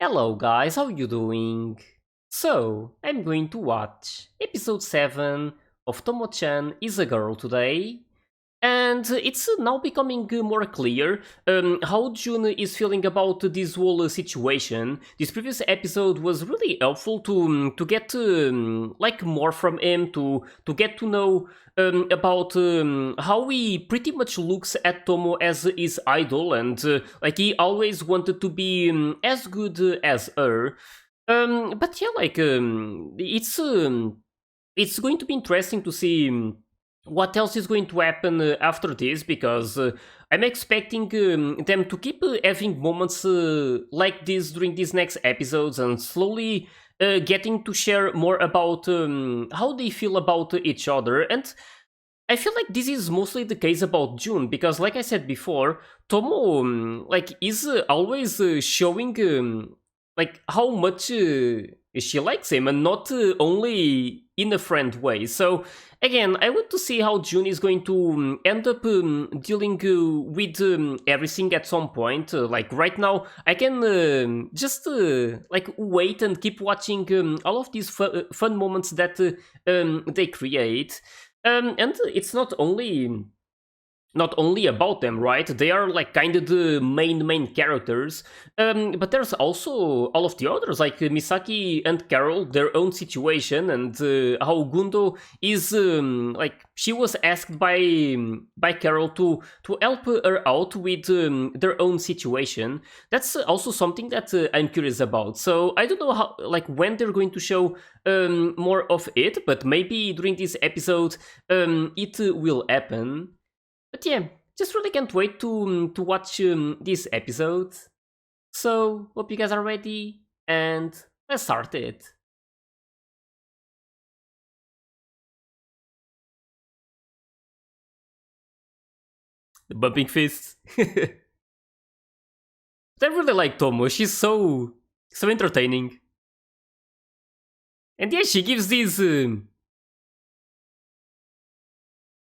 Hello guys, how you doing? So, I'm going to watch episode 7 of Tomo-chan is a Girl today. And it's now becoming more clear how Jun is feeling about this whole situation. This previous episode was really helpful to get like more from him, to get to know about how he pretty much looks at Tomo as his idol, and like he always wanted to be as good as her. But yeah, it's going to be interesting to see. What else is going to happen after this, because I'm expecting them to keep having moments like this during these next episodes, and slowly getting to share more about how they feel about each other. And I feel like this is mostly the case about June, because like I said before, Tomo like is always showing like how much she likes him, and not only in a friend way. So again, I want to see how June is going to end up dealing with everything at some point. Like right now, I can just like wait and keep watching all of these fun moments that they create. And it's not only about them, right? They are like kind of the main characters, but there's also all of the others, like Misaki and Carol, their own situation, and how Gundo is like she was asked by Carol to help her out with their own situation. That's also something that I'm curious about. So I don't know how, like, when they're going to show more of it, but maybe during this episode it will happen. But yeah, just really can't wait to watch this episode. So hope you guys are ready, and let's start it. The bumping fists. I really like Tomo. She's so entertaining, and yeah, she gives these.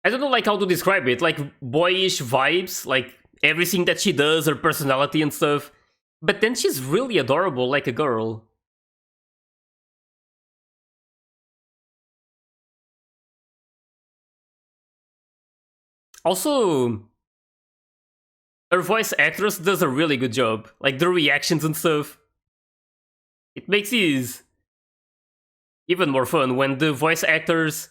I don't know like how to describe it, like boyish vibes, like everything that she does, her personality and stuff. But then she's really adorable, like a girl. Also, her voice actress does a really good job. Like the reactions and stuff. It makes it even more fun when the voice actors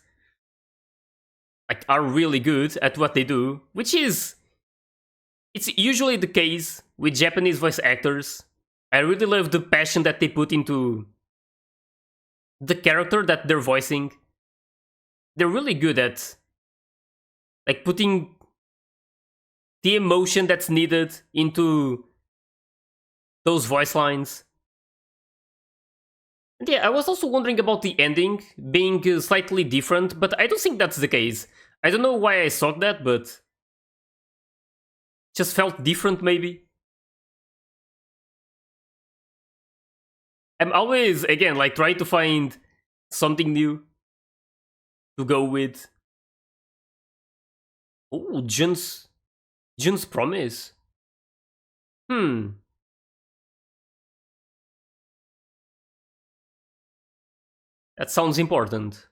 like are really good at what they do, which is it's usually the case with Japanese voice actors. I really love the passion that they put into the character that they're voicing. They're really good at like putting the emotion that's needed into those voice lines. And yeah, I was also wondering about the ending being slightly different, but I don't think that's the case. I don't know why I thought that, but just felt different maybe. I'm always, again, like trying to find something new to go with. Oh, Jun's promise. Hmm, that sounds important.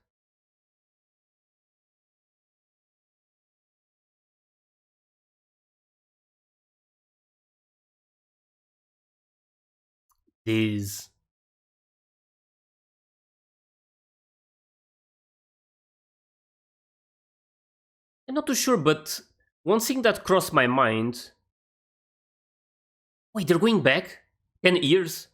This. I'm not too sure, but one thing that crossed my mind. Wait, they're going back 10 years.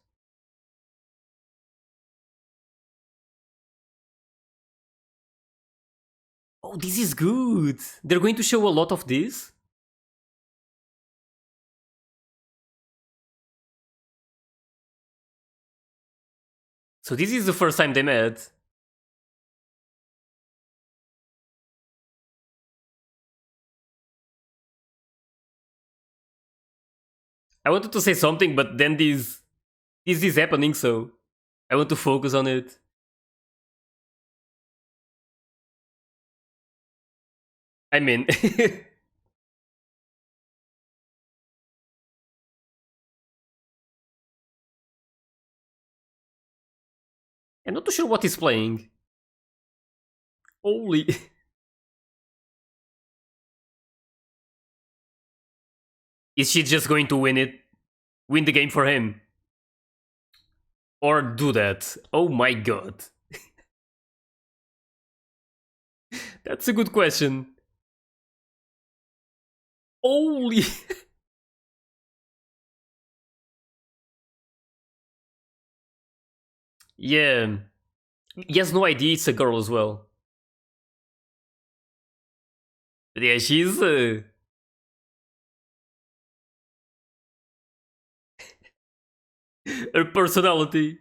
Oh, this is good. They're going to show a lot of this. So this is the first time they met. I wanted to say something, but then this is happening, so I want to focus on it. I mean, I'm not too sure what he's playing. Holy. Is she just going to win it? Win the game for him? Or do that? Oh my god. That's a good question. Holy. Yeah. He has no idea it's a girl as well. But yeah, she's her personality.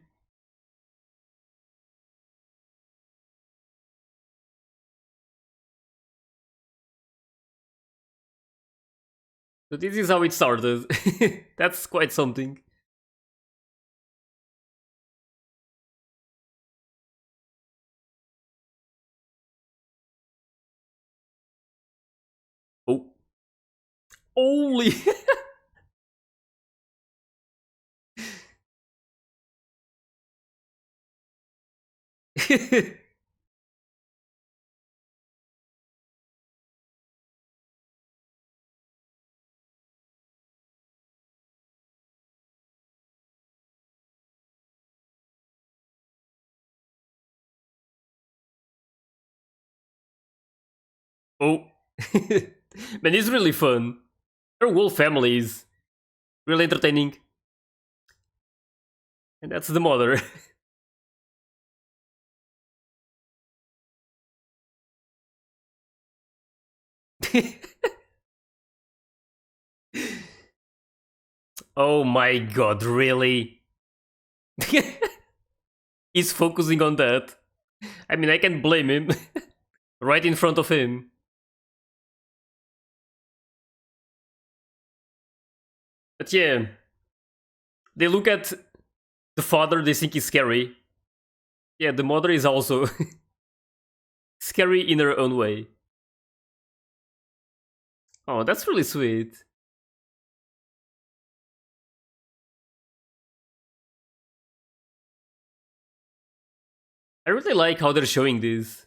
So this is how it started. That's quite something. Oh. Holy. Oh. Man, it's really fun. Her whole family is really entertaining. And that's the mother. Oh my god, really? He's focusing on that. I mean, I can blame him. Right in front of him. But yeah, they look at the father, they think he's scary. Yeah, the mother is also scary in her own way. Oh, that's really sweet. I really like how they're showing this.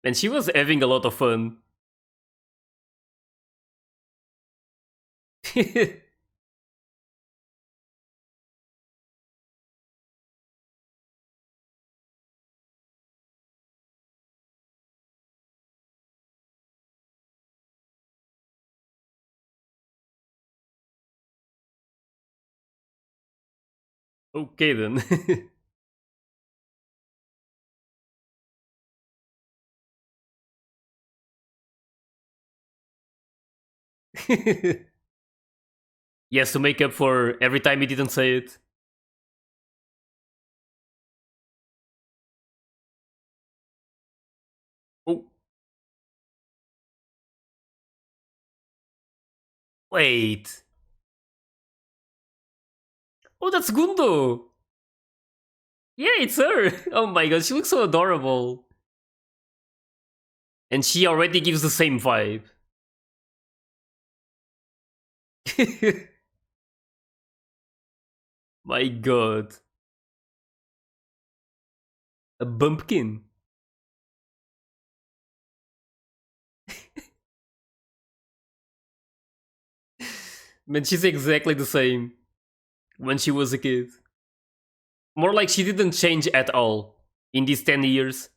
And she was having a lot of fun. Okay then. Yes, to make up for every time he didn't say it. Oh, wait. Oh, that's Gundo. Yeah, it's her. Oh my god, she looks so adorable. And she already gives the same vibe. My god. A bumpkin. Man, she's exactly the same when she was a kid. More like she didn't change at all in these 10 years.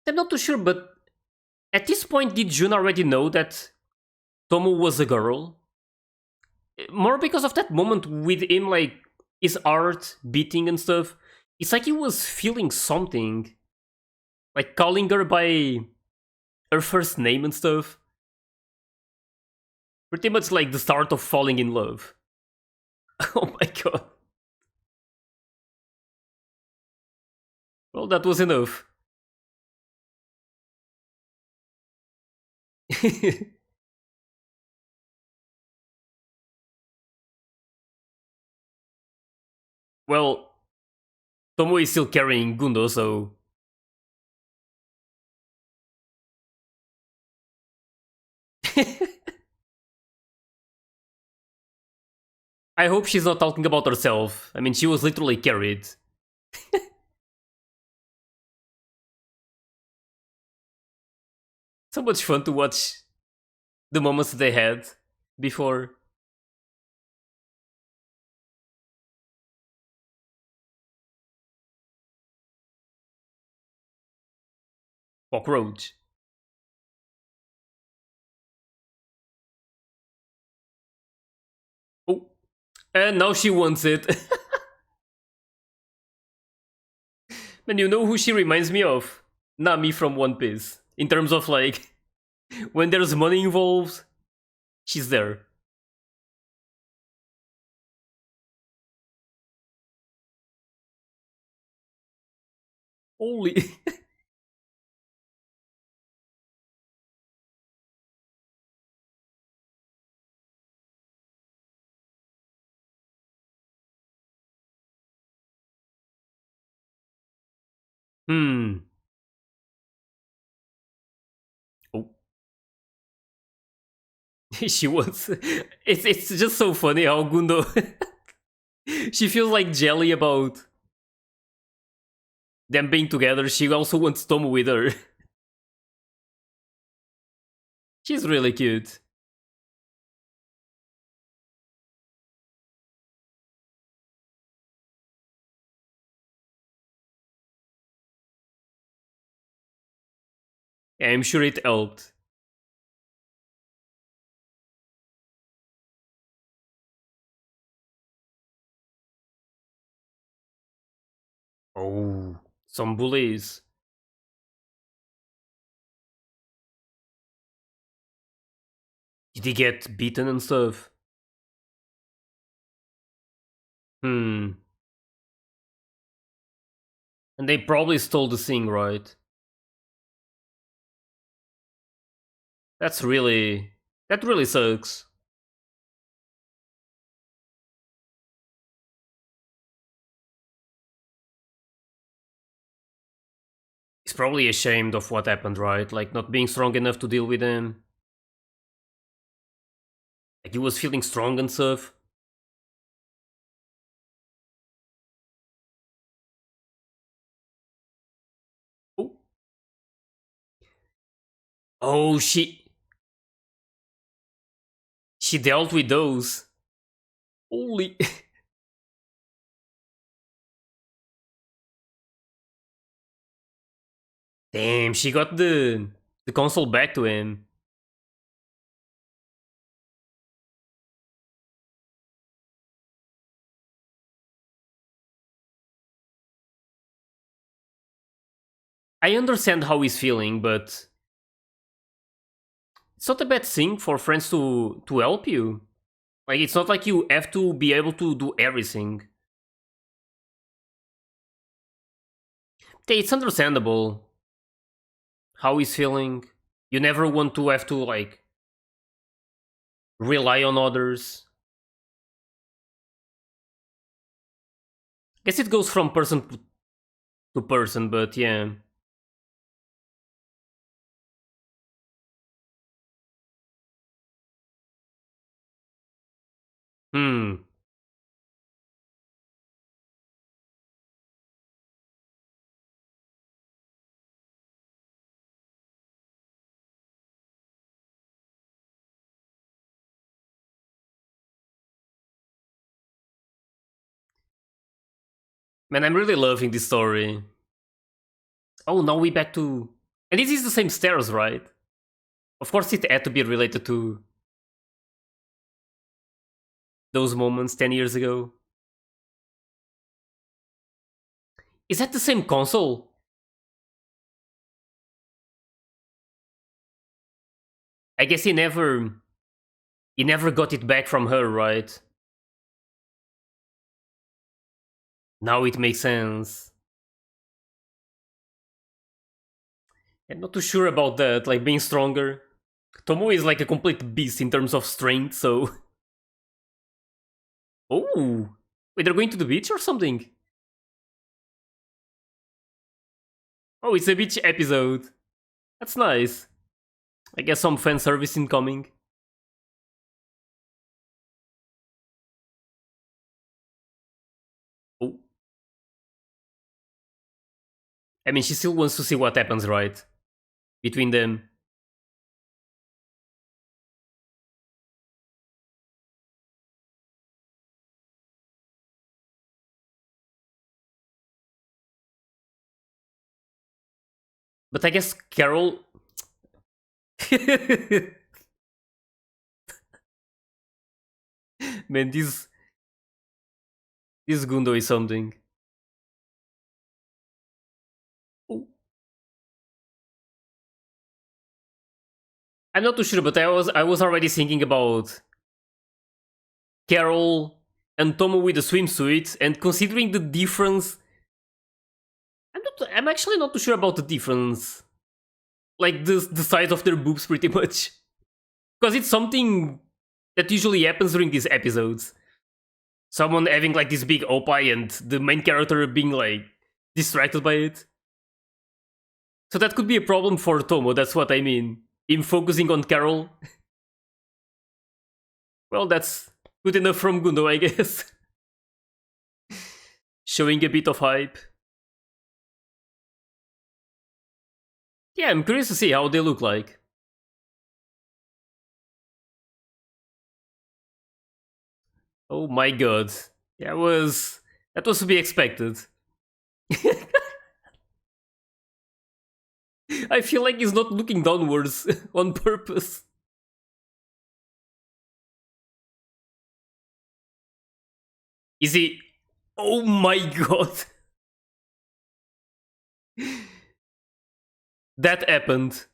I'm not too sure, but at this point, did Jun already know that Tomo was a girl? More because of that moment with him, like his heart beating and stuff. It's like he was feeling something, like calling her by her first name and stuff. Pretty much like the start of falling in love. Oh my god. Well, that was enough. Well, Tomo is still carrying Gundo, so I hope she's not talking about herself. I mean, she was literally carried. So much fun to watch the moments they had before Cockroach. Oh, and now she wants it. And you know who she reminds me of? Nami from One Piece. In terms of like, when there's money involved, she's there. Holy. Hmm. Oh. She wants. It's just so funny how Gundo. She feels like jelly about them being together. She also wants Tomo with her. She's really cute. I'm sure it helped. Oh, some bullies. Did he get beaten and stuff? Hmm. And they probably stole the thing, right? That's really. That really sucks. He's probably ashamed of what happened, right? Like not being strong enough to deal with him. Like he was feeling strong and stuff. Oh, oh she dealt with those. Holy. Damn, she got the console back to him. I understand how he's feeling, but it's not a bad thing for friends to help you. Like it's not like you have to be able to do everything. It's understandable how he's feeling. You never want to have to like rely on others. Guess it goes from person to person, but yeah. Hmm. Man, I'm really loving this story. Oh, now we back to. And this is the same stairs, right? Of course, it had to be related to those moments 10 years ago. Is that the same console? I guess he never got it back from her, right? Now it makes sense. I'm not too sure about that, like being stronger. Tomo is like a complete beast in terms of strength, so... Oh! Wait, they're going to the beach or something? Oh, it's a beach episode. That's nice. I guess some fan service incoming. Oh. I mean, she still wants to see what happens, right? Between them. But I guess Carol... Man, this Gundo is something. Oh. I'm not too sure, but I was already thinking about Carol and Tomo with the swimsuit, and considering the difference, I'm actually not too sure about the difference. Like the size of their boobs, pretty much, because it's something that usually happens during these episodes. Someone having like this big opie and the main character being like distracted by it. So that could be a problem for Tomo. That's what I mean. Him focusing on Carol. Well, that's good enough from Gundo, I guess. Showing a bit of hype. Yeah, I'm curious to see how they look like. Oh my god. Yeah, that was to be expected. I feel like he's not looking downwards on purpose. Is he? Oh my god. That happened.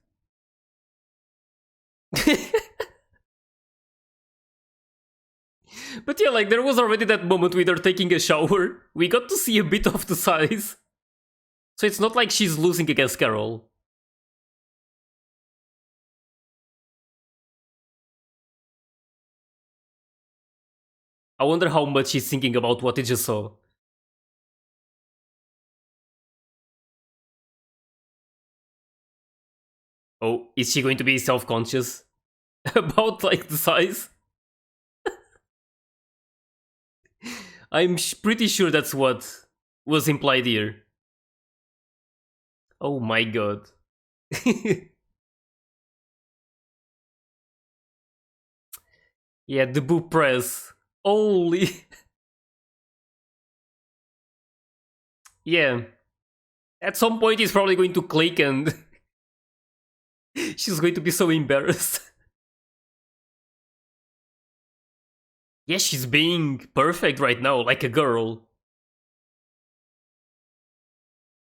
But yeah, like there was already that moment with her taking a shower. We got to see a bit of the size. So it's not like she's losing against Carol. I wonder how much she's thinking about what he just saw. Oh, is she going to be self-conscious about like the size? I'm pretty sure that's what was implied here. Oh my god. Yeah, the boob press. Holy. Yeah. At some point, he's probably going to click and she's going to be so embarrassed. Yeah, she's being perfect right now, like a girl.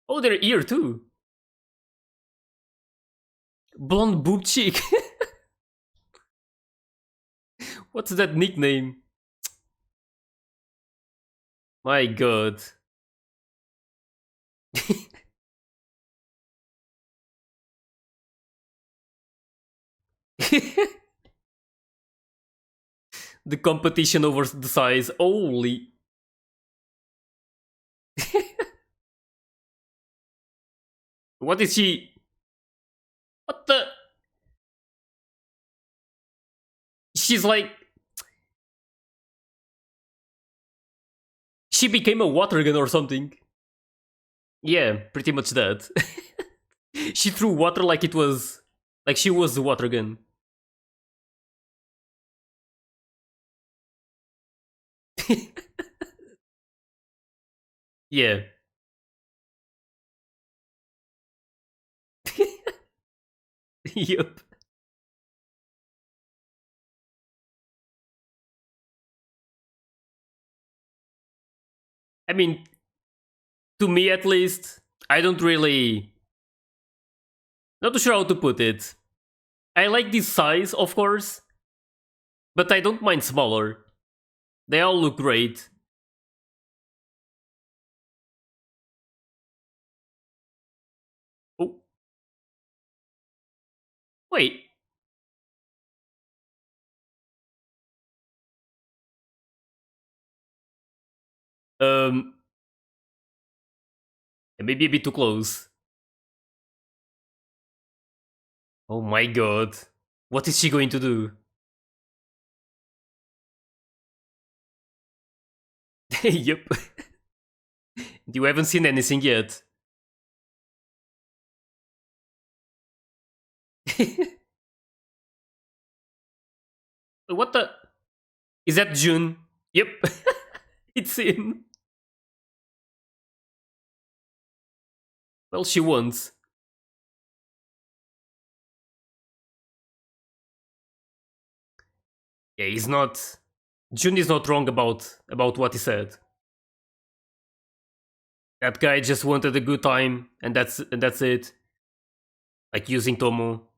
Oh, they're here too. Blonde boob chick. What's that nickname? My god. The competition over the size. Holy. What is she? What the? She's like. She became a water gun or something. Yeah, pretty much that. She threw water like it was. Like she was the water gun. Yeah. Yep. I mean, to me at least, I don't really. Not too sure how to put it. I like this size, of course, but I don't mind smaller. They all look great. Oh, wait. Um, maybe a bit too close. Oh my god. What is she going to do? Yep. You haven't seen anything yet. What the? Is that June? Yep. It's him. Well, she wants. Yeah, he's not. June is not wrong about what he said. That guy just wanted a good time, and that's it. Like using Tomo.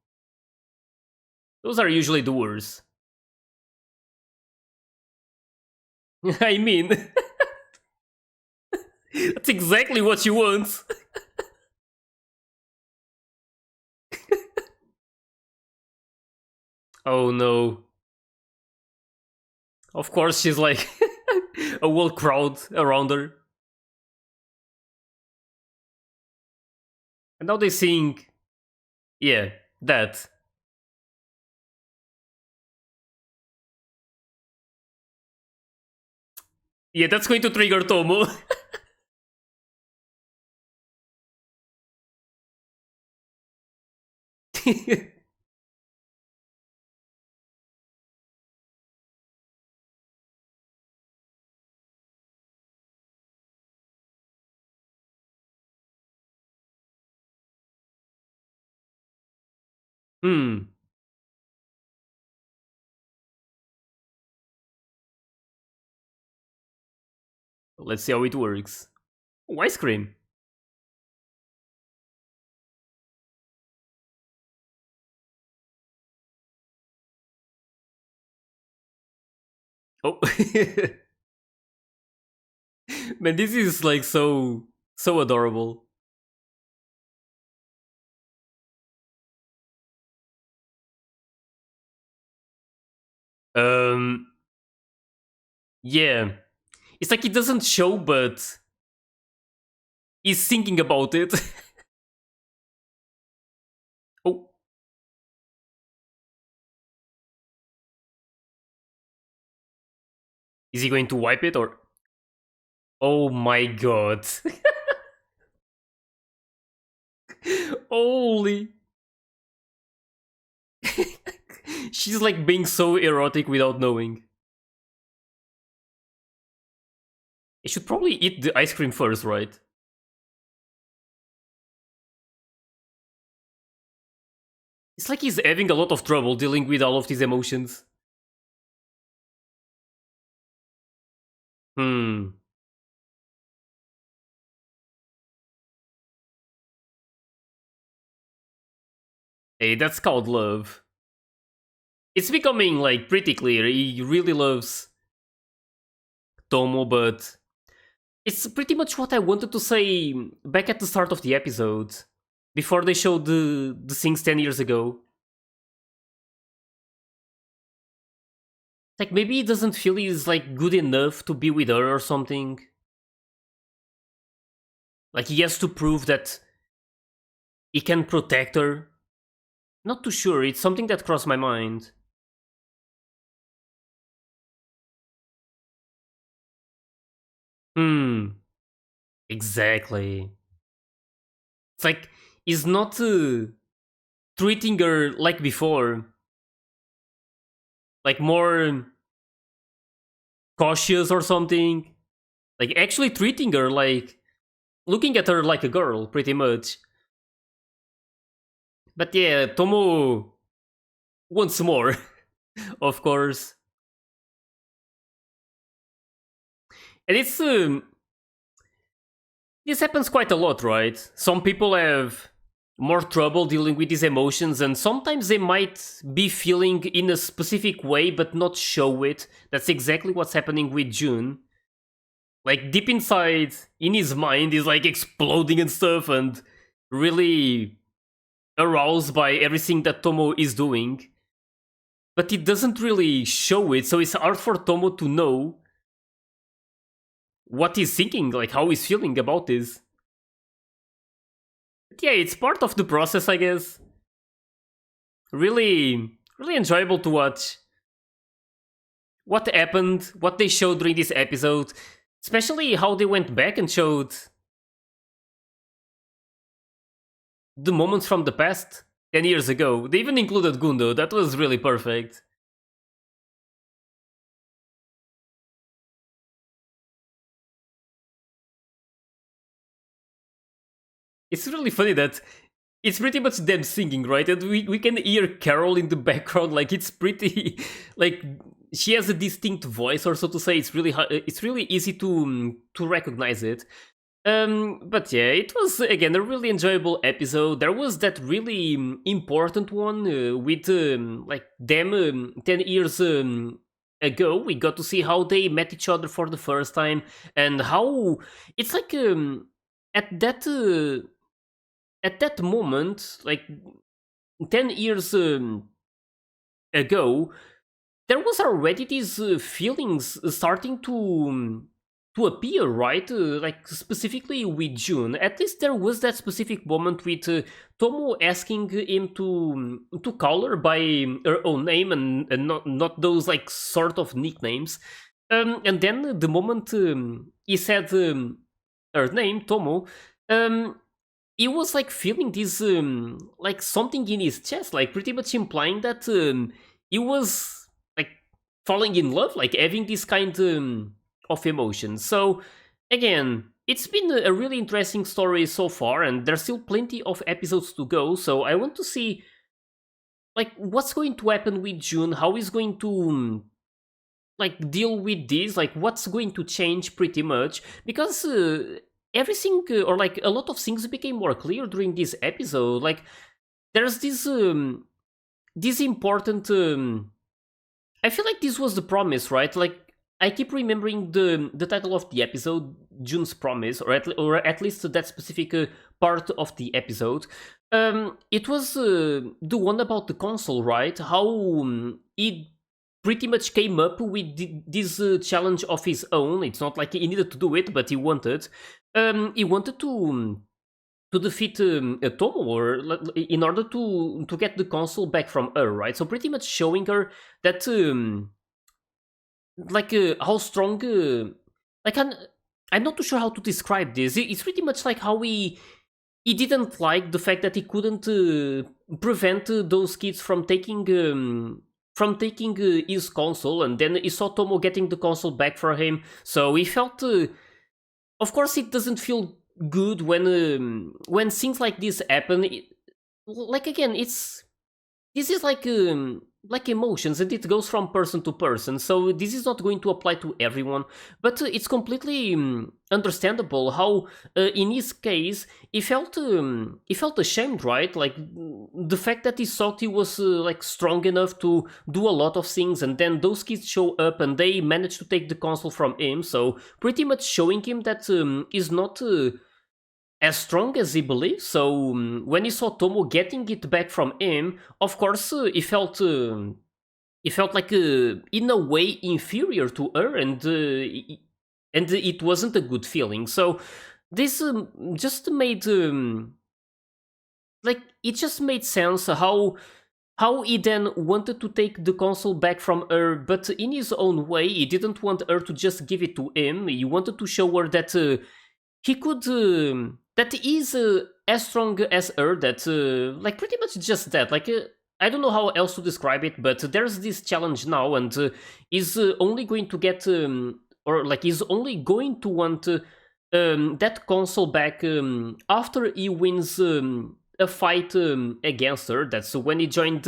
Those are usually the worst. I mean, that's exactly what she wants. Oh no. Of course, she's like a whole crowd around her. And now they sing, yeah, that. Yeah, that's going to trigger Tomo. Hmm. Let's see how it works. Oh, ice cream. Oh. Man, this is like so adorable. Um yeah. It's like it doesn't show, but he's thinking about it. Oh, is he going to wipe it or? Oh my god. Holy. She's like being so erotic without knowing. You should probably eat the ice cream first, right? It's like he's having a lot of trouble dealing with all of these emotions. Hmm. Hey, that's called love. It's becoming like pretty clear. He really loves Tomo, but it's pretty much what I wanted to say back at the start of the episode. Before they showed the things 10 years ago. Like maybe he doesn't feel he's like good enough to be with her or something. Like he has to prove that he can protect her. Not too sure, it's something that crossed my mind. Hmm, exactly. It's like he's not treating her like before, like more cautious or something. Like actually treating her like looking at her like a girl, pretty much. But yeah, Tomo wants more, of course. And it's this happens quite a lot, right? Some people have more trouble dealing with these emotions, and sometimes they might be feeling in a specific way but not show it. That's exactly what's happening with June. Like deep inside, in his mind, he's like exploding and stuff, and really aroused by everything that Tomo is doing. But it doesn't really show it, so it's hard for Tomo to know what he's thinking, like how he's feeling about this. But yeah, it's part of the process, I guess. Really enjoyable to watch. What happened, what they showed during this episode, especially how they went back and showed the moments from the past 10 years ago. They even included Gundo, that was really perfect. It's really funny that it's pretty much them singing, right? And we can hear Carol in the background, like it's pretty, like she has a distinct voice, or so to say. It's really easy to recognize it. But yeah, it was again a really enjoyable episode. There was that really important one with like them 10 years ago. We got to see how they met each other for the first time, and how it's like at that uh, at that moment, like 10 years ago, there was already these feelings starting to appear, right? Like specifically with June. At least there was that specific moment with Tomo asking him to call her by her own name, and not those like sort of nicknames. And then the moment he said her name, Tomo, um, he was like feeling this like something in his chest, like pretty much implying that he was like falling in love, like having this kind of emotion. So again, it's been a really interesting story so far, and there's still plenty of episodes to go. So I want to see like what's going to happen with June, how he's going to like deal with this, like what's going to change pretty much, because everything or like a lot of things became more clear during this episode. Like there's this important I feel like this was the promise, right? Like I keep remembering the title of the episode, June's Promise, or at least that specific part of the episode. It was the one about the console, right? How it pretty much came up with this challenge of his own. It's not like he needed to do it, but he wanted. He wanted to defeat Tomo, or in order to get the console back from her, right? So pretty much showing her that like how strong like I'm not too sure how to describe this. It's pretty much like how he didn't like the fact that he couldn't prevent those kids from taking his console, and then he saw Tomo getting the console back for him. So he felt of course it doesn't feel good when things like this happen. Like again, it's this is like emotions, and it goes from person to person, so this is not going to apply to everyone. But it's completely understandable how in his case he felt ashamed, right? Like the fact that he thought he was like strong enough to do a lot of things, and then those kids show up and they manage to take the console from him, so pretty much showing him that he's not as strong as he believes. So when he saw Tomo getting it back from him, of course he felt like in a way inferior to her, and it wasn't a good feeling. So this just made like it just made sense how he then wanted to take the console back from her, but in his own way. He didn't want her to just give it to him. He wanted to show her that he could that he is as strong as her, that like pretty much just that, like I don't know how else to describe it, but there's this challenge now, and is only going to get or like is only going to want that console back after he wins a fight against her. That's when he joined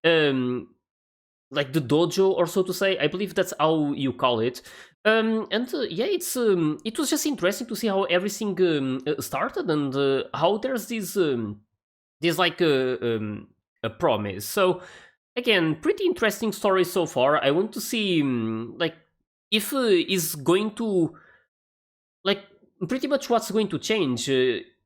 um, like the dojo, or so to say. I believe that's how you call it. And yeah, it was just interesting to see how everything started, and how there's this like a promise. So again, pretty interesting story so far. I want to see like if is going to like pretty much what's going to change.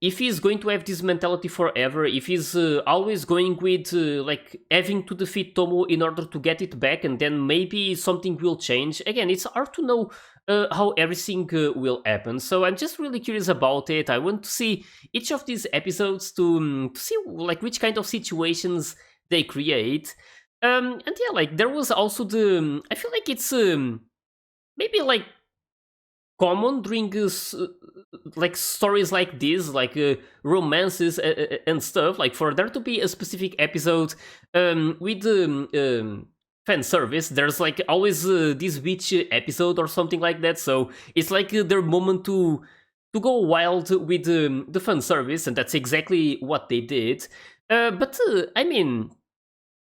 if he's going to have this mentality forever, if he's always going with like having to defeat Tomo in order to get it back, and then maybe something will change. Again, it's hard to know how everything will happen. So I'm just really curious about it. I want to see each of these episodes to see like which kind of situations they create. And yeah, like there was also I feel like it's maybe like common during like stories like this, like romances and stuff, like for there to be a specific episode with fan service. There's like always this beach episode or something like that, so it's like their moment to go wild with the fan service, and that's exactly what they did. But I mean,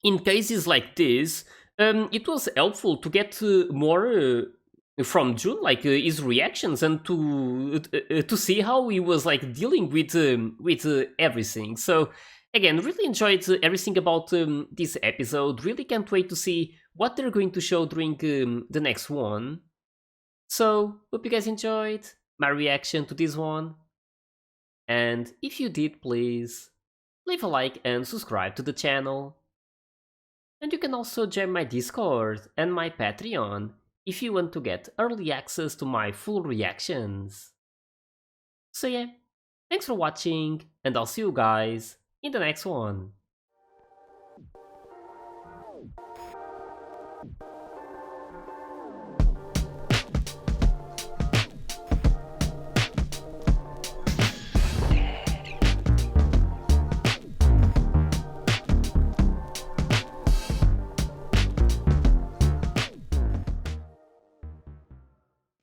in cases like this, it was helpful to get more from June, like his reactions, and to see how he was like dealing with everything. So again, really enjoyed everything about this episode. Really can't wait to see what they're going to show during the next one. So hope you guys enjoyed my reaction to this one, and if you did, please leave a like and subscribe to the channel. And you can also join my Discord and my Patreon if you want to get early access to my full reactions. So yeah, thanks for watching, and I'll see you guys in the next one.